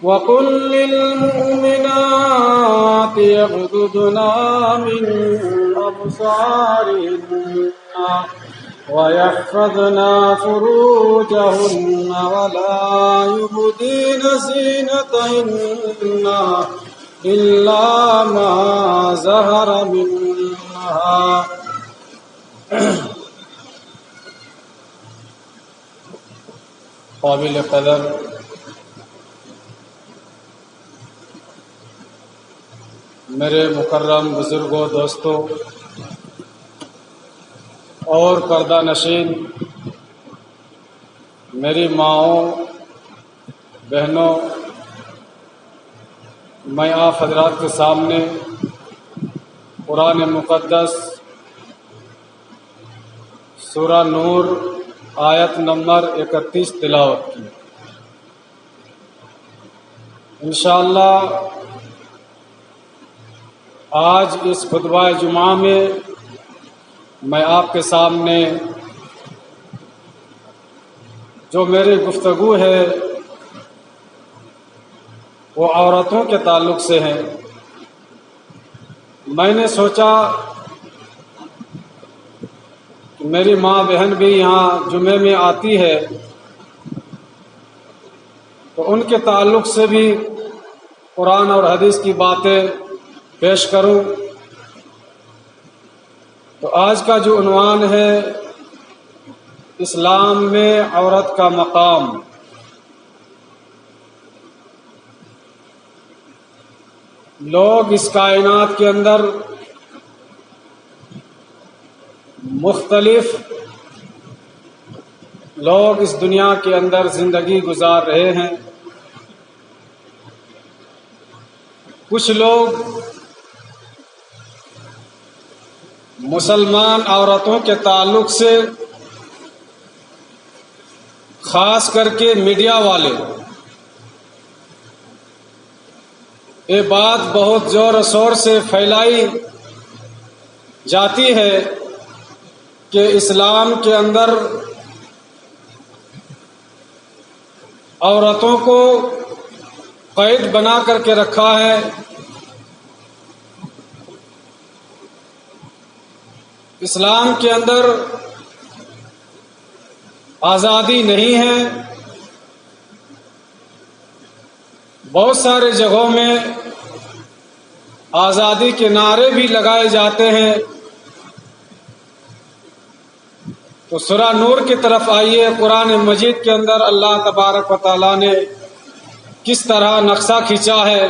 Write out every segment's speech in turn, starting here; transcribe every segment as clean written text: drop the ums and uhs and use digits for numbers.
وقل للمؤمنات يغضضن من أبصارهن ويحفظن فروجهن ولا يبدين زينتهن إلا ما ظهر منها قابل قدر میرے مکرم بزرگوں، دوستوں اور پردہ نشین میری ماؤں، بہنوں، میں آپ حضرات کے سامنے قرآن مقدس سورہ نور آیت نمبر 31 تلاوت کی۔ انشاءاللہ آج اس خطبہ جمعہ میں آپ کے سامنے جو میری گفتگو ہے وہ عورتوں کے تعلق سے ہے۔ میں نے سوچا کہ میری ماں بہن بھی یہاں جمعے میں آتی ہے تو ان کے تعلق سے بھی قرآن اور حدیث کی باتیں پیش کروں۔ تو آج کا جو عنوان ہے اسلام میں عورت کا مقام۔ لوگ اس کائنات کے اندر مختلف لوگ اس دنیا کے اندر زندگی گزار رہے ہیں۔ کچھ لوگ مسلمان عورتوں کے تعلق سے، خاص کر کے میڈیا والے، یہ بات بہت زور و شور سے پھیلائی جاتی ہے کہ اسلام کے اندر عورتوں کو قید بنا کر کے رکھا ہے، اسلام کے اندر آزادی نہیں ہے۔ بہت سارے جگہوں میں آزادی کے نعرے بھی لگائے جاتے ہیں۔ تو سورہ نور کی طرف آئیے، قرآن مجید کے اندر اللہ تبارک و تعالیٰ نے کس طرح نقشہ کھینچا ہے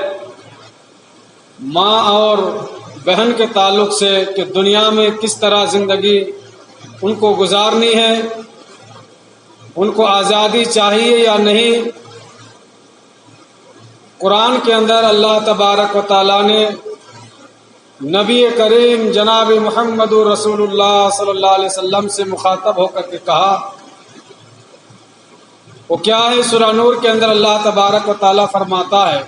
ماں اور بہن کے تعلق سے کہ دنیا میں کس طرح زندگی ان کو گزارنی ہے، ان کو آزادی چاہیے یا نہیں۔ قرآن کے اندر اللہ تبارک و تعالیٰ نے نبی کریم جناب محمد رسول اللہ صلی اللہ علیہ وسلم سے مخاطب ہو کر کے کہا، وہ کیا ہے؟ سورہ نور کے اندر اللہ تبارک و تعالیٰ فرماتا ہے،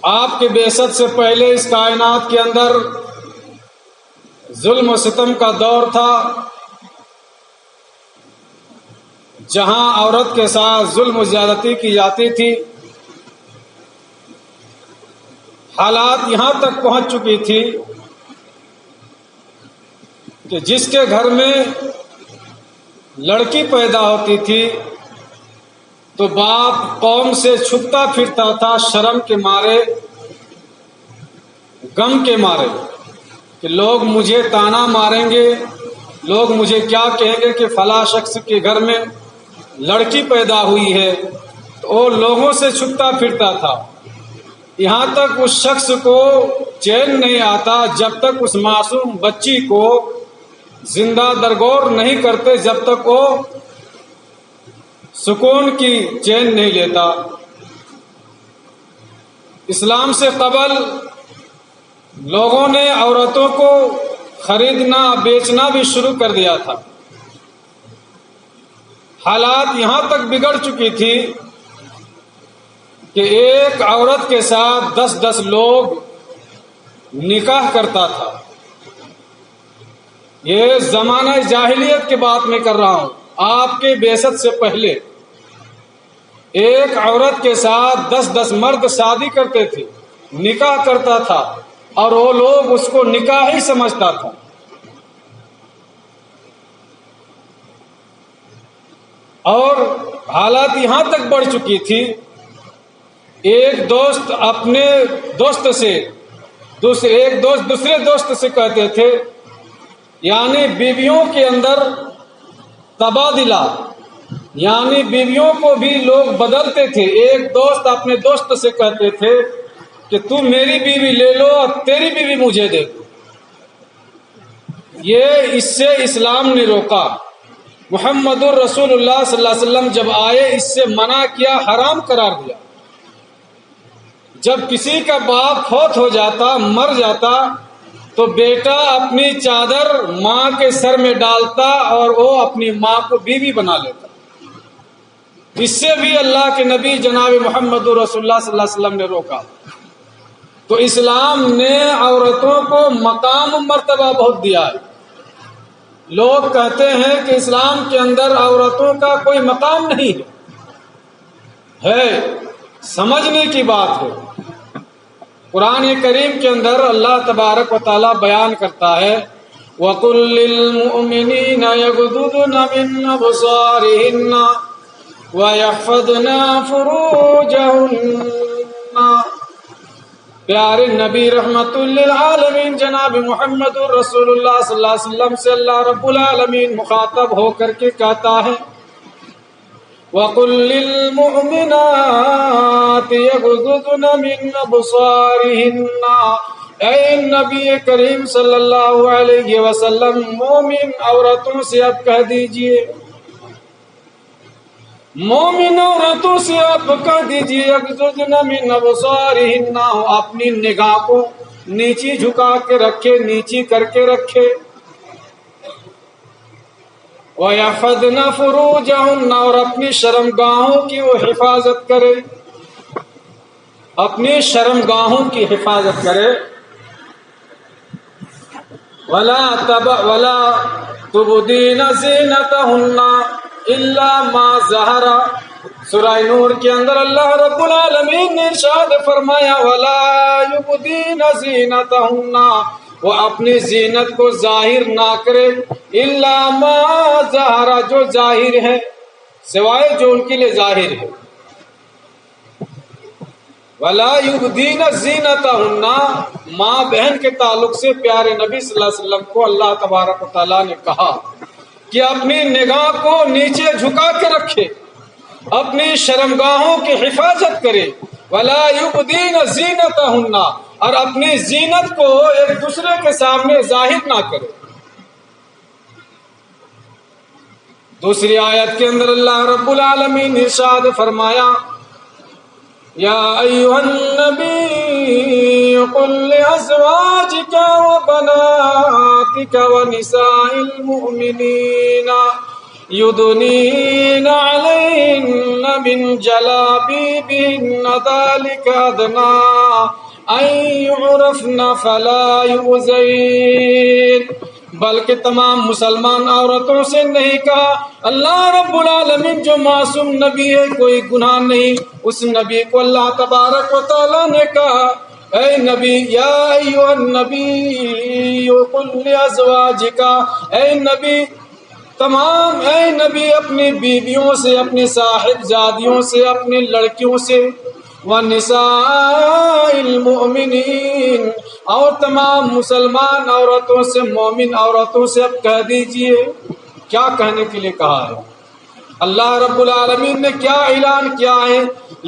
آپ کے بعثت سے پہلے اس کائنات کے اندر ظلم و ستم کا دور تھا، جہاں عورت کے ساتھ ظلم و زیادتی کی جاتی تھی۔ حالات یہاں تک پہنچ چکی تھی کہ جس کے گھر میں لڑکی پیدا ہوتی تھی تو باپ قوم سے چھپتا پھرتا تھا، شرم کے مارے، غم کے مارے کہ لوگ مجھے تانا ماریں گے، لوگ مجھے کیا کہیں گے کہ فلاں شخص کے گھر میں لڑکی پیدا ہوئی ہے۔ تو وہ لوگوں سے چھپتا پھرتا تھا، یہاں تک اس شخص کو چین نہیں آتا جب تک اس معصوم بچی کو زندہ درگور نہیں کرتے، جب تک وہ سکون کی چین نہیں لیتا۔ اسلام سے قبل لوگوں نے عورتوں کو خریدنا بیچنا بھی شروع کر دیا تھا۔ حالات یہاں تک بگڑ چکی تھی کہ ایک عورت کے ساتھ 10 لوگ نکاح کرتا تھا۔ یہ زمانہ جاہلیت کی بات میں کر رہا ہوں، آپ کے بعثت سے پہلے ایک عورت کے ساتھ 10 مرد شادی کرتے تھے، نکاح کرتا تھا، اور وہ لوگ اس کو نکاح ہی سمجھتا تھا۔ اور حالات یہاں تک بڑھ چکی تھی، ایک دوست اپنے دوست سے ایک دوست دوسرے دوست سے کہتے تھے، یعنی بیویوں کے اندر تبادلہ، یعنی بیویوں کو بھی لوگ بدلتے تھے۔ ایک دوست اپنے دوست سے کہتے تھے کہ تم میری بیوی لے لو اور تیری بیوی مجھے دے دو۔ یہ اس سے اسلام نے روکا۔ محمد الرسول اللہ صلی اللہ علیہ وسلم جب آئے، اس سے منع کیا، حرام قرار دیا۔ جب کسی کا باپ فوت ہو جاتا، مر جاتا، تو بیٹا اپنی چادر ماں کے سر میں ڈالتا اور وہ اپنی ماں کو بیوی بنا لیتا۔ اس سے بھی اللہ کے نبی جناب محمد رسول اللہ صلی اللہ علیہ وسلم نے روکا۔ تو اسلام نے عورتوں کو مقام و مرتبہ بہت دیا ہے۔ لوگ کہتے ہیں کہ اسلام کے اندر عورتوں کا کوئی مقام نہیں ہے، سمجھنے کی بات ہے۔ قرآن کریم کے اندر اللہ تبارک و تعالیٰ بیان کرتا ہے، وَقُلْ لِلْمُؤْمِنِينَ يَغْضُضْنَ مِنْ أَبْصَارِهِنَّ وَيَحْفَظْنَ فُرُوجَهُنَّ۔ پیارے نبی رحمت للعالمین جناب محمد رسول اللہ صلی اللہ علیہ وسلم سے اللہ رب العالمین مخاطب ہو کر کے کہتا ہے، وَقُلْ لِلْمُؤْمِنَاتِ يَغْضُضْنَ مِنْ أَبْصَارِهِنَّ۔ اے نبی کریم صلی اللہ علیہ وسلم، مومن عورتوں سے اب کہہ دیجئے، مومن عورتوں سے آپ کہہ دیجئے، یغضضن من ابصارہن، اپنی نگاہ کو نیچی جھکا کے رکھے، نیچی کر کے رکھے، وَيَحْفَظْنَ فُرُوجَهُنَّ، اور اپنی شرمگاہوں کی وہ حفاظت کرے، اپنی شرمگاہوں کی حفاظت کرے۔ وَلَا تُبْدِينَ زِينَتَهُنَّ إِلَّا مَا ظَهَرَ۔ سورہ نور کے اندر اللہ رب العالمین نے ارشاد فرمایا، وَلَا يُبْدِينَ زِينَتَهُنَّ، وہ اپنی زینت کو ظاہر نہ کرے، إِلَّا مَا ظَهَرَ، جو ظاہر ہے، سوائے جو ان کے لیے ظاہر ہے۔ وَلَا يُبْدِينَ زِينَتَهُنَّ، ماں بہن کے تعلق سے پیارے نبی صلی اللہ علیہ وسلم کو اللہ تبارک و تعالیٰ نے کہا کہ اپنی نگاہ کو نیچے جھکا کے رکھے، اپنی شرمگاہوں کی حفاظت کرے، وَلَا يُبْدِينَ زِينَتَهُنَّ، اور اپنی زینت کو ایک دوسرے کے سامنے ظاہر نہ کرے۔ دوسری آیت کے اندر اللہ رب العالمین نے ارشاد فرمایا، یا ایھا النبی قل لأزواجک وبناتک ونساء المؤمنین یدنین علیہن من جلابیبہن ذلک ادنی ان یعرفن فلا یؤذین۔ بلکہ تمام مسلمان عورتوں سے نہیں کہا، اللہ رب العالمین جو معصوم نبی ہے، کوئی گناہ نہیں، اس نبی کو اللہ تبارک و تعالیٰ نے کہا، اے نبی، یا ایھا النبی قل لأزواجک، اے نبی اپنی بیویوں سے، اپنی صاحبزادیوں سے، اپنی لڑکیوں سے، وَنِسَاءِ الْمُؤْمِنِينَ، اور تمام مسلمان عورتوں سے، مومن عورتوں سے اب کہہ دیجئے۔ کیا کہنے کے لیے کہا ہے؟ اللہ رب العالمین نے کیا اعلان کیا ہے؟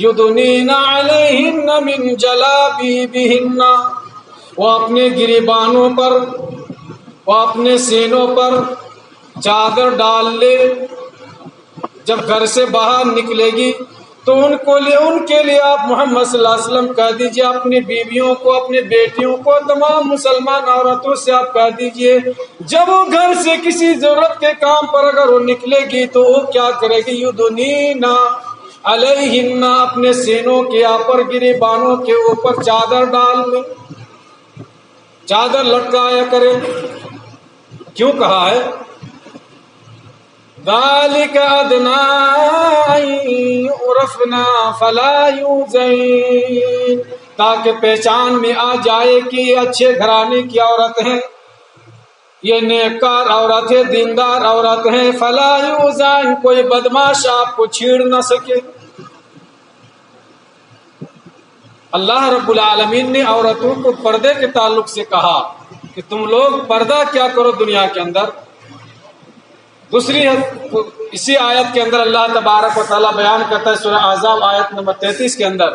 یدنین علیہن من جلابیبہن، وہ اپنے گریبانوں پر، وہ اپنے سینوں پر چادر ڈال لے، جب گھر سے باہر نکلے گی تو ان کے لیے آپ محمد صلی اللہ علیہ وسلم کہہ دیجئے، اپنی بیویوں کو، اپنی بیٹیوں کو، تمام مسلمان عورتوں سے آپ کہہ دیجئے، جب وہ گھر سے کسی ضرورت کے کام پر اگر وہ نکلے گی تو وہ کیا کرے گی؟ یدنین علیہن، اپنے سینوں کے اوپر، گریبانوں کے اوپر چادر ڈال لے، چادر لٹکایا کرے۔ کیوں کہا ہے؟ ذالک ادنی ان عرفنا فلا یؤذین، تاکہ پہچان میں آ جائے کہ یہ اچھے گھرانے کی عورت ہیں، یہ نیکار عورت ہے، دیندار عورت ہیں، فلا یؤذین، کوئی بدماش آپ کو چھیڑ نہ سکے۔ اللہ رب العالمین نے عورتوں کو پردے کے تعلق سے کہا کہ تم لوگ پردہ کیا کرو دنیا کے اندر۔ دوسری اسی آیت کے اندر اللہ تبارک و تعالیٰ بیان کرتا ہے سورہ احزاب آیت نمبر 33 کے اندر،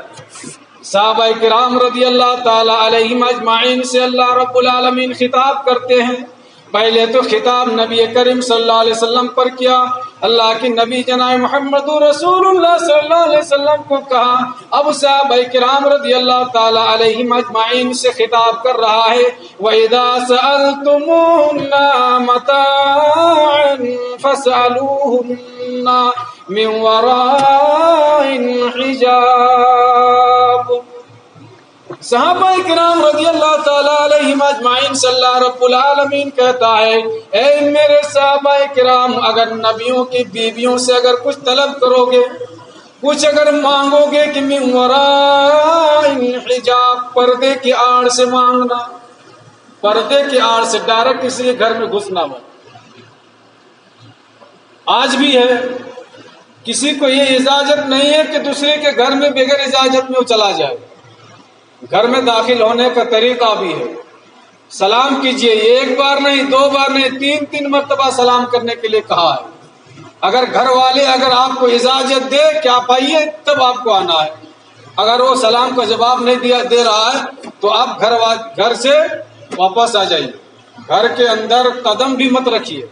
صحابہ کرام رضی اللہ تعالیٰ علیہم اجمعین سے اللہ رب العالمین خطاب کرتے ہیں۔ پہلے تو خطاب نبی کریم صلی اللہ علیہ وسلم پر کیا، اللہ کے نبی جناب محمد رسول اللہ صلی اللہ علیہ وسلم کو کہا، اب صحابہ کرام رضی اللہ تعالیٰ علیہم اجمعین سے خطاب کر رہا ہے۔ وَإِذَا سَأَلْتُمُوهُنَّ مَتَاعًا فَاسْأَلُوهُنَّ مِنْ وَرَاءِ حِجَابٍ۔ صحابہ کرام رضی اللہ تعالیٰ علیہم اجمعین سے اللہ رب العالمین کہتا ہے، اے میرے صحابہ کرام، اگر نبیوں کی بیویوں سے اگر کچھ طلب کرو گے، کچھ اگر مانگو گے کہ من وراء حجاب، پردے کی آڑ سے مانگنا، پردے کی آڑ سے، ڈائریکٹ کسی کے گھر میں گھسنا ہو۔ آج بھی ہے، کسی کو یہ اجازت نہیں ہے کہ دوسرے کے گھر میں بغیر اجازت میں وہ چلا جائے۔ گھر میں داخل ہونے کا طریقہ بھی ہے، سلام کیجئے، ایک بار نہیں، دو بار نہیں، تین مرتبہ سلام کرنے کے لیے کہا ہے۔ اگر گھر والے اگر آپ کو اجازت دے کہ آپ آئیے تب آپ کو آنا ہے، اگر وہ سلام کا جواب نہیں دے رہا ہے تو آپ گھر سے واپس آ جائیے، گھر کے اندر قدم بھی مت رکھیے۔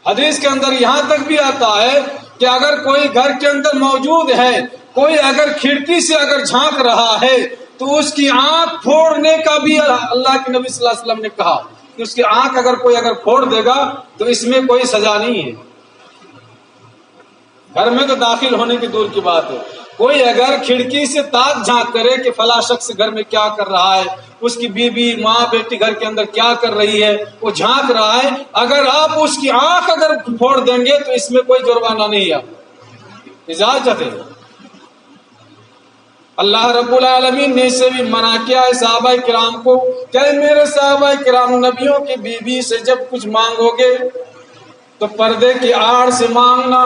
حدیث کے اندر یہاں تک بھی آتا ہے کہ اگر کوئی گھر کے اندر موجود ہے، کوئی اگر کھڑکی سے اگر جھانک رہا ہے تو اس کی آنکھ پھوڑنے کا بھی اللہ کے نبی صلی اللہ علیہ وسلم نے کہا کہ اس کی آنکھ اگر کوئی اگر پھوڑ دے گا تو اس میں کوئی سزا نہیں ہے۔ گھر میں تو داخل ہونے کی دور کی بات ہے، کوئی اگر کھڑکی سے تاک جھانک کرے کہ فلاں شخص گھر میں کیا کر رہا ہے، اس کی بیوی ماں بیٹی گھر کے اندر کیا کر رہی ہے، وہ جھانک رہا ہے، اگر آپ اس کی آنکھ اگر پھوڑ دیں گے تو اس میں کوئی جرمانہ نہیں ہے، اجازت ہے۔ اللہ رب العالمین نے اسے بھی منع کیا ہے صحابہ کرام کو کہ میرے صحابہ کرام، نبیوں کی بیوی سے جب کچھ مانگو گے تو پردے کی آڑ سے مانگنا۔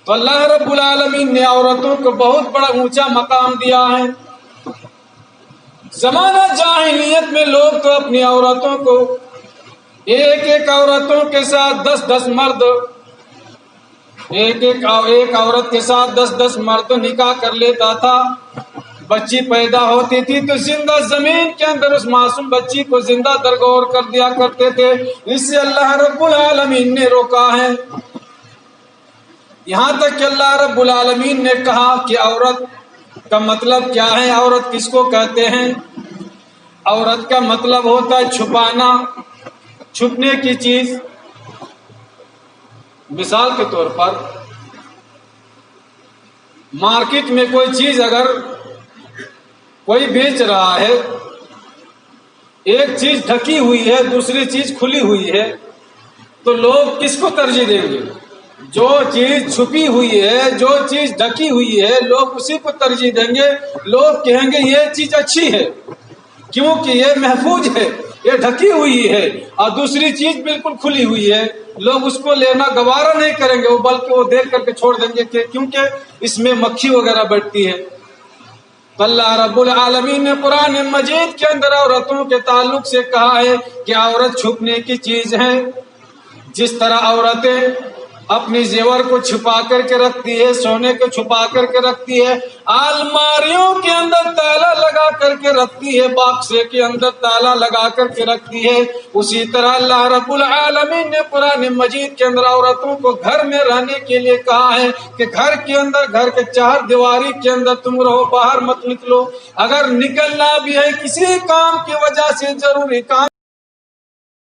تو اللہ رب العالمین نے عورتوں کو بہت بڑا اونچا مقام دیا ہے۔ زمانہ جاہلیت میں لوگ تو اپنی عورتوں کو ایک عورتوں کے ساتھ 10 مرد، ایک عورت کے ساتھ 10 مرد نکاح کر لیتا تھا۔ بچی پیدا ہوتی تھی تو زندہ زمین کے اندر اس معصوم بچی کو زندہ درگور کر دیا کرتے تھے، اس سے اللہ رب العالمین نے روکا ہے۔ یہاں تک کہ اللہ رب العالمین نے کہا کہ عورت کا مطلب کیا ہے، عورت کس کو کہتے ہیں؟ عورت کا مطلب ہوتا ہے چھپانا، چھپنے کی چیز۔ مثال کے طور پر مارکیٹ میں کوئی چیز اگر کوئی بیچ رہا ہے، ایک چیز ڈھکی ہوئی ہے، دوسری چیز کھلی ہوئی ہے، تو لوگ کس کو ترجیح دیں گے؟ جو چیز چھپی ہوئی ہے، جو چیز ڈھکی ہوئی ہے، لوگ اسی کو ترجیح دیں گے۔ لوگ کہیں گے یہ چیز اچھی ہے کیونکہ یہ محفوظ ہے، یہ ڈھکی ہوئی ہے، اور دوسری چیز بالکل کھلی ہوئی ہے، لوگ اس کو لینا گوارا نہیں کریں گے، وہ بلکہ وہ دیکھ کر کے چھوڑ دیں گے کہ کیونکہ اس میں مکھی وغیرہ بیٹھتی ہے۔ تو اللہ رب العالمین نے قرآن مجید کے اندر عورتوں کے تعلق سے کہا ہے کہ عورت چھپنے کی چیز ہے۔ جس طرح عورتیں اپنی زیور کو چھپا کر کے رکھتی ہے، سونے کو چھپا کر کے رکھتی ہے، الماریوں کے اندر تالا لگا کر کے رکھتی ہے، باکسے کے اندر تالا لگا کر کے رکھتی ہے، اسی طرح اللہ رب العالمین نے قرآن مجید کے اندر عورتوں کو گھر میں رہنے کے لیے کہا ہے کہ گھر کے اندر، گھر کے چار دیواری کے اندر تم رہو، باہر مت نکلو۔ اگر نکلنا بھی ہے کسی کام کی وجہ سے، ضروری کام